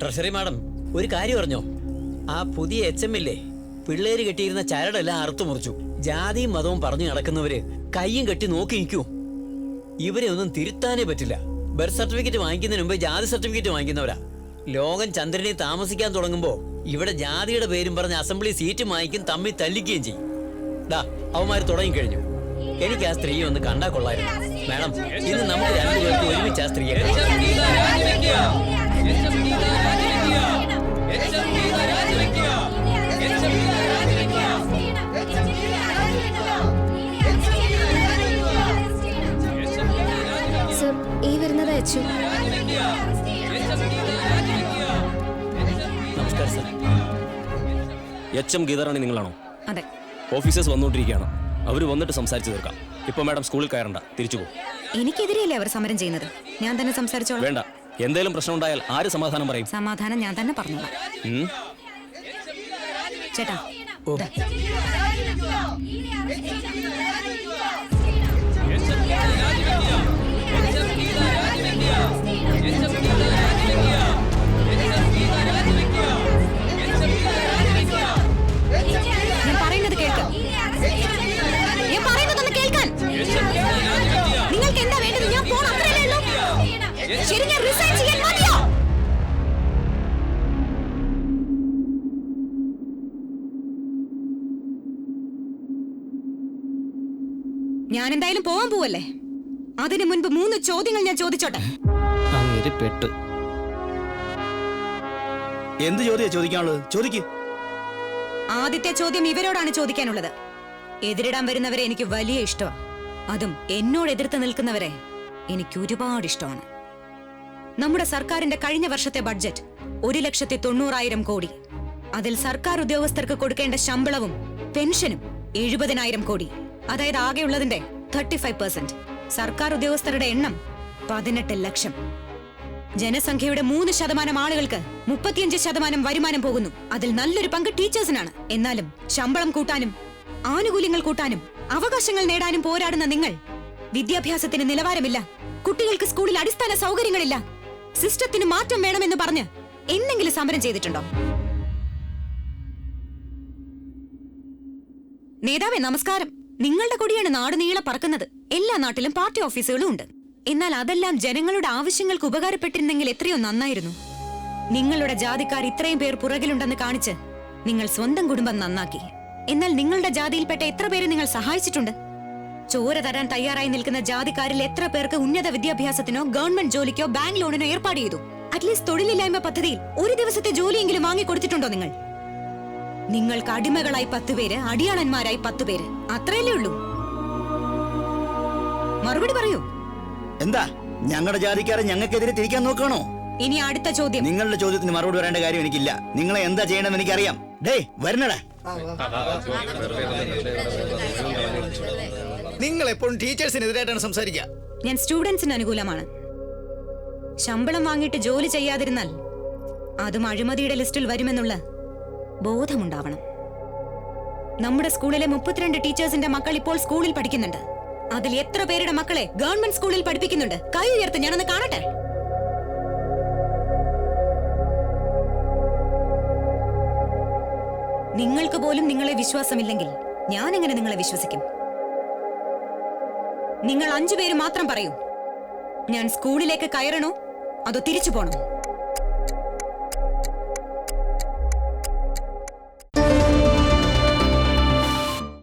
Treasury madam ഒരു കാര്യം അറിഞ്ഞോ? ആ പുതിയ HM-ഇല്ലേ, പിള്ളേര് കെട്ടിയിരുന്ന ചരടെല്ലാം അറുത്തു മുറിച്ചു. ജാതിയും മതവും പറഞ്ഞു നടക്കുന്നവര് കയ്യും കെട്ടി നോക്കി നിൽക്കൂ. ഇവരെ ഒന്നും തിരുത്താനേ പറ്റില്ല. ബർത്ത് സർട്ടിഫിക്കറ്റ് വാങ്ങിക്കുന്നതിന് മുമ്പ് ജാതി സർട്ടിഫിക്കറ്റ് വാങ്ങിക്കുന്നവരാ. ലോകം ചന്ദ്രനെ താമസിക്കാൻ തുടങ്ങുമ്പോ ഇവിടെ ജാതിയുടെ പേരും പറഞ്ഞ് അസംബ്ലി സീറ്റ് വാങ്ങിക്കും, തമ്മിൽ തല്ലിക്കുകയും ചെയ്യും. അവന്മാര് തുടങ്ങിക്കഴിഞ്ഞു. എനിക്ക് ആ സ്ത്രീയെ ഒന്ന് കണ്ടാ കൊള്ളായിരുന്നു. മാഡം, ഇന്ന് നമുക്ക് രണ്ടുപേർക്ക് ഒരുമിച്ച് ആ സ്ത്രീയെ നമസ്കാരം സർ. HM ഗീതാറാണി നിങ്ങളാണോ? അതെ. ഓഫീസേഴ്സ് വന്നുകൊണ്ടിരിക്കുകയാണ്. അവർ വന്നിട്ട് സംസാരിച്ചു തീർക്കാം. ഇപ്പൊ മാഡം സ്കൂളിൽ കയറണ്ട, തിരിച്ചു പോകും. എനിക്കെതിരെയല്ലേ അവർ സമരം ചെയ്യുന്നത്? ഞാൻ തന്നെ സംസാരിച്ചോളാം. വേണ്ട, എന്തെങ്കിലും പ്രശ്നം ഉണ്ടായാൽ ആര് സമാധാനം പറയും? സമാധാനം ഞാൻ തന്നെ പറഞ്ഞോളാം. ചേട്ടാ, ഞാൻ പറയുന്നത് കേൾക്കാം. ഞാൻ പറയുന്നതൊന്ന് കേൾക്കാൻ. നിങ്ങൾക്ക് എന്താ വേണ്ടത്? ഞാൻ ഫോൺ അത്രയല്ലേ ഉള്ളൂ. ശരി, ഞാൻ റിസൈൻ ചെയ്യാൻ മതിയോ? ഞാൻ എന്തായാലും പോവാൻ പോവല്ലേ. അതിനു മുൻപ് 3 ചോദ്യങ്ങൾ ഞാൻ ചോദിച്ചോട്ടെ. എന്ത് ചോദ്യം ചോദിക്കാനുള്ളത്? ചോദിക്കൂ. ആദ്യത്തെ ചോദ്യം ഇവരോടാണ് ചോദിക്കാനുള്ളത്. എതിരിടാൻ വരുന്നവരെ എനിക്ക് വലിയ ഇഷ്ടമാണ്. അതും എന്നോട് എതിർത്ത് നിൽക്കുന്നവരെ എനിക്ക് ഒരുപാട് ഇഷ്ടമാണ്. നമ്മുടെ സർക്കാരിന്റെ കഴിഞ്ഞ വർഷത്തെ ബഡ്ജറ്റ് 1,90,000 കോടി. അതിൽ സർക്കാർ ഉദ്യോഗസ്ഥർക്ക് കൊടുക്കേണ്ട ശമ്പളവും പെൻഷനും 70,000 കോടി. അതായത് ആകെയുള്ളതിന്റെ 35%. സർക്കാർ ഉദ്യോഗസ്ഥരുടെ എണ്ണം 18 ലക്ഷം. ജനസംഖ്യയുടെ 3% ആളുകൾക്ക് 35% വരുമാനം പോകുന്നു. അതിൽ നല്ലൊരു പങ്ക് ടീച്ചേഴ്സിനാണ്. എന്നാലും ശമ്പളം കൂട്ടാനും ആനുകൂല്യങ്ങൾ കൂട്ടാനും അവകാശങ്ങൾ നേടാനും പോരാടുന്ന നിങ്ങൾ വിദ്യാഭ്യാസത്തിന് നിലവാരമില്ല, കുട്ടികൾക്ക് സ്കൂളിൽ അടിസ്ഥാന സൗകര്യങ്ങളില്ല, സിസ്റ്റത്തിന് മാറ്റം വേണമെന്ന് പറഞ്ഞ് എന്തെങ്കിലും സമരം ചെയ്തിട്ടുണ്ടോ? നേതാവേ നമസ്കാരം. നിങ്ങളുടെ കൊടിയാണ് നാട് നീളെ പറക്കുന്നത്. എല്ലാ നാട്ടിലും പാർട്ടി ഓഫീസുകളും ഉണ്ട്. എന്നാൽ അതെല്ലാം ജനങ്ങളുടെ ആവശ്യങ്ങൾക്ക് ഉപകാരപ്പെട്ടിരുന്നെങ്കിൽ എത്രയോ നന്നായിരുന്നു. നിങ്ങളുടെ ജാതിക്കാർ ഇത്രയും പേർ പുറകിലുണ്ടെന്ന് കാണിച്ച് നിങ്ങൾ സ്വന്തം കുടുംബം നന്നാക്കി. എന്നാൽ നിങ്ങളുടെ ജാതിയിൽപ്പെട്ട എത്ര പേരെ നിങ്ങൾ സഹായിച്ചിട്ടുണ്ട്? ചോര തരാൻ തയ്യാറായി നിൽക്കുന്ന ജാതിക്കാരിൽ എത്ര പേർക്ക് ഉന്നത വിദ്യാഭ്യാസത്തിനോ ഗവൺമെന്റ് ജോലിക്കോ ബാങ്ക് ലോണിനോ ഏർപ്പാട് ചെയ്തു? അറ്റ്ലീസ്റ്റ് തൊഴിലില്ലായ്മ പദ്ധതിയിൽ ഒരു ദിവസത്തെ ജോലിയെങ്കിലും വാങ്ങിക്കൊടുത്തിട്ടുണ്ടോ നിങ്ങൾ? നിങ്ങൾക്ക് അടിമകളായി 10 പേര്, അടിയാളന്മാരായി 10 പേര്. അത്രയല്ലേ ഉള്ളൂ. മറുപടി പറയൂ. എന്താ ഞങ്ങളുടെ ജാതിക്കാരെ ഞങ്ങൾക്കെതിരെ തിരിക്കാൻ നോക്കണോ? ഇനി അടുത്ത ചോദ്യം. നിങ്ങളുടെ ചോദ്യത്തിന് മറുപടി പറയേണ്ട കാര്യം എനിക്കില്ല. നിങ്ങളെ എന്താ ചെയ്യണമെന്ന് എനിക്കറിയാം. വരണടാ. നിങ്ങൾ എപ്പോഴും ടീച്ചേഴ്സിനെതിരായിട്ടാണ് സംസാരിക്കുക. ഞാൻ സ്റ്റുഡൻസിന് അനുകൂലമാണ്. ശമ്പളം വാങ്ങിയിട്ട് ജോലി ചെയ്യാതിരുന്നാൽ അതും അഴിമതിയുടെ ലിസ്റ്റിൽ വരുമെന്നുള്ള ബോധമുണ്ടാവണം. നമ്മുടെ സ്കൂളിലെ 32 ടീച്ചേഴ്സിന്റെ മക്കൾ ഇപ്പോൾ സ്കൂളിൽ പഠിക്കുന്നുണ്ട്. അതിൽ എത്ര പേരുടെ മക്കളെ ഗവൺമെന്റ് സ്കൂളിൽ പഠിപ്പിക്കുന്നുണ്ട്? കൈ ഉയർത്ത്, ഞാനൊന്ന് കാണട്ടെ. നിങ്ങൾക്ക് പോലും നിങ്ങളെ വിശ്വാസമില്ലെങ്കിൽ ഞാൻ എങ്ങനെ നിങ്ങളെ വിശ്വസിക്കും? നിങ്ങൾ 5 പേര് മാത്രം പറയൂ. ഞാൻ സ്കൂളിലേക്ക് കയറണോ അതോ തിരിച്ചു പോണോ?